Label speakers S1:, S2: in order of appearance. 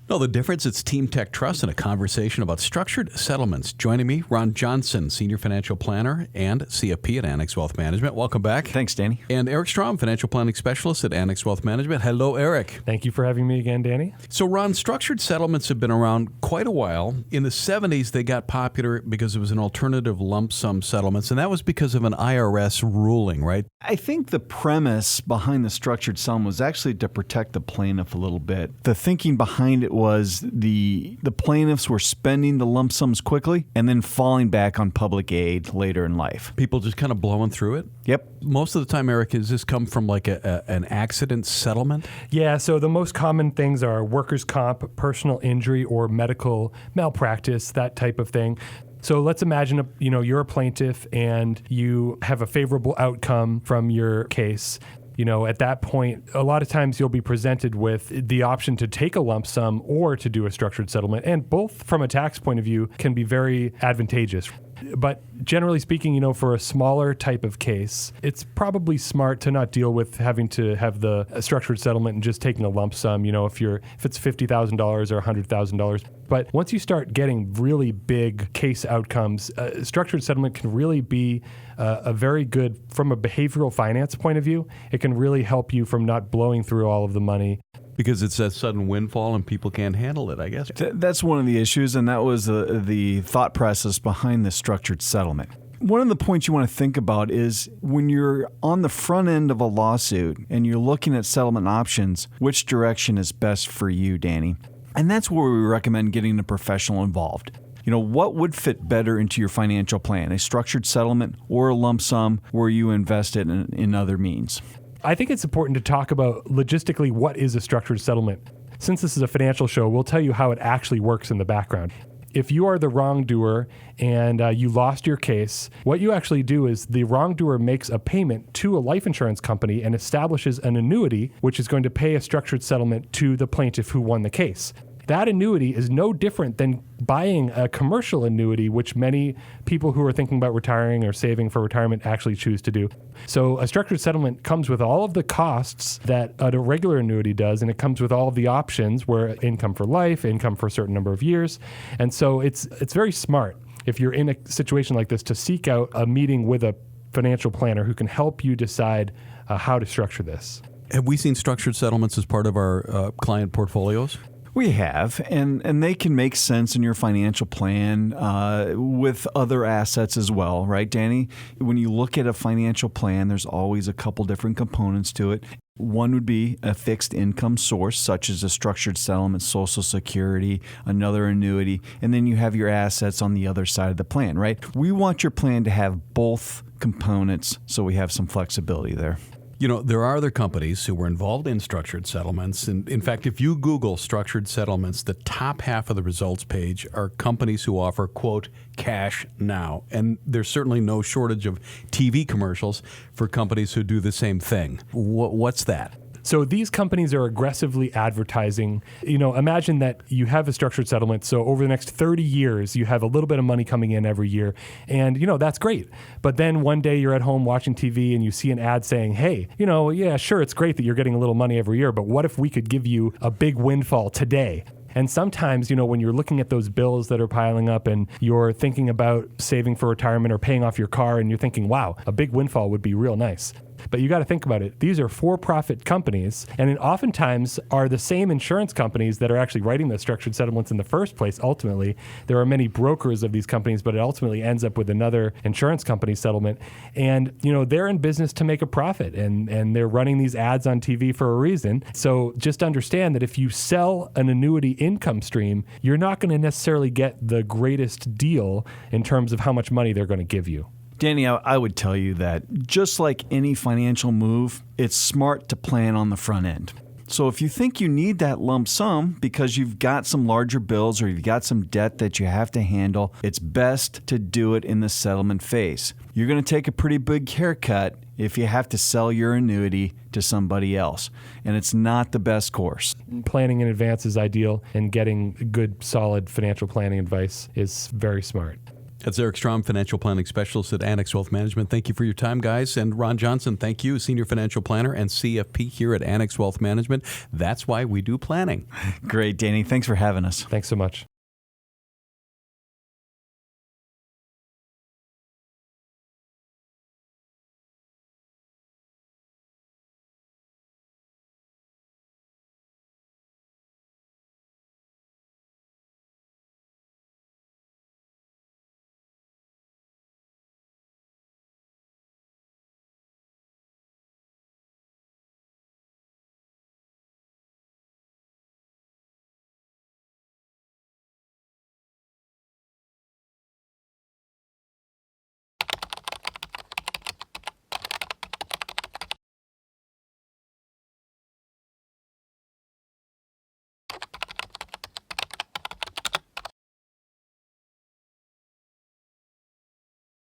S1: Know the difference? It's Team Tech Trust and a conversation about structured settlements. Joining me, Ron Johnson, Senior Financial Planner and CFP at Annex Wealth Management. Welcome back.
S2: Thanks, Danny.
S1: And Eric Strom, Financial Planning Specialist at Annex Wealth Management. Hello, Eric.
S3: Thank you for having me again, Danny.
S1: So, Ron, structured settlements have been around quite a while. In the 70s, they got popular because it was an alternative lump sum settlements, and that was because of an IRS ruling, right?
S2: I think the premise behind the structured settlement was actually to protect the plaintiff a little bit. The thinking behind it was the plaintiffs were spending the lump sums quickly and then falling back on public aid later in life.
S1: People just kind of blowing through it?
S2: Yep.
S1: Most of the time, Eric, does this come from like an accident settlement?
S3: Yeah, so the most common things are workers' comp, personal injury, or medical malpractice, that type of thing. So let's imagine, you're a plaintiff and you have a favorable outcome from your case. At that point, a lot of times you'll be presented with the option to take a lump sum or to do a structured settlement. And both from a tax point of view can be very advantageous. But generally speaking, for a smaller type of case, it's probably smart to not deal with having to have the structured settlement and just taking a lump sum, if it's $50,000 or $100,000. But once you start getting really big case outcomes, structured settlement can really be a very good, from a behavioral finance point of view, it can really help you from not blowing through all of the money.
S1: Because it's that sudden windfall and people can't handle it, I guess.
S2: That's one of the issues, and that was the thought process behind the structured settlement. One of the points you want to think about is when you're on the front end of a lawsuit and you're looking at settlement options, which direction is best for you, Danny? And that's where we recommend getting a professional involved. What would fit better into your financial plan, a structured settlement or a lump sum where you invest it in other means?
S3: I think it's important to talk about logistically what is a structured settlement. Since this is a financial show, we'll tell you how it actually works in the background. If you are the wrongdoer and you lost your case, what you actually do is the wrongdoer makes a payment to a life insurance company and establishes an annuity, which is going to pay a structured settlement to the plaintiff who won the case. That annuity is no different than buying a commercial annuity, which many people who are thinking about retiring or saving for retirement actually choose to do. So a structured settlement comes with all of the costs that a regular annuity does, and it comes with all of the options where income for life, income for a certain number of years. And so it's very smart, if you're in a situation like this, to seek out a meeting with a financial planner who can help you decide how to structure this.
S1: Have we seen structured settlements as part of our client portfolios?
S2: We have, and they can make sense in your financial plan with other assets as well, right, Danny? When you look at a financial plan, there's always a couple different components to it. One would be a fixed income source, such as a structured settlement, Social Security, another annuity, and then you have your assets on the other side of the plan, right? We want your plan to have both components, so we have some flexibility there.
S1: There are other companies who were involved in structured settlements. And in fact, if you Google structured settlements, the top half of the results page are companies who offer, quote, cash now. And there's certainly no shortage of TV commercials for companies who do the same thing. What's that?
S3: So these companies are aggressively advertising. Imagine that you have a structured settlement. So over the next 30 years, you have a little bit of money coming in every year. And, that's great. But then one day you're at home watching TV and you see an ad saying, hey, yeah, sure, it's great that you're getting a little money every year, but what if we could give you a big windfall today? And sometimes, when you're looking at those bills that are piling up and you're thinking about saving for retirement or paying off your car and you're thinking, wow, a big windfall would be real nice. But you got to think about it. These are for-profit companies, and it oftentimes are the same insurance companies that are actually writing the structured settlements in the first place. Ultimately, there are many brokers of these companies, but it ultimately ends up with another insurance company settlement. And, they're in business to make a profit, and they're running these ads on TV for a reason. So just understand that if you sell an annuity income stream, you're not going to necessarily get the greatest deal in terms of how much money they're going to give you.
S2: Danny, I would tell you that just like any financial move, it's smart to plan on the front end. So if you think you need that lump sum because you've got some larger bills or you've got some debt that you have to handle, it's best to do it in the settlement phase. You're going to take a pretty big haircut if you have to sell your annuity to somebody else, and it's not the best course.
S3: Planning in advance is ideal, and getting good, solid financial planning advice is very smart.
S1: That's Eric Strom, Financial Planning Specialist at Annex Wealth Management. Thank you for your time, guys. And Ron Johnson, thank you, Senior Financial Planner and CFP here at Annex Wealth Management. That's why we do planning.
S2: Great, Danny. Thanks for having us.
S3: Thanks so much.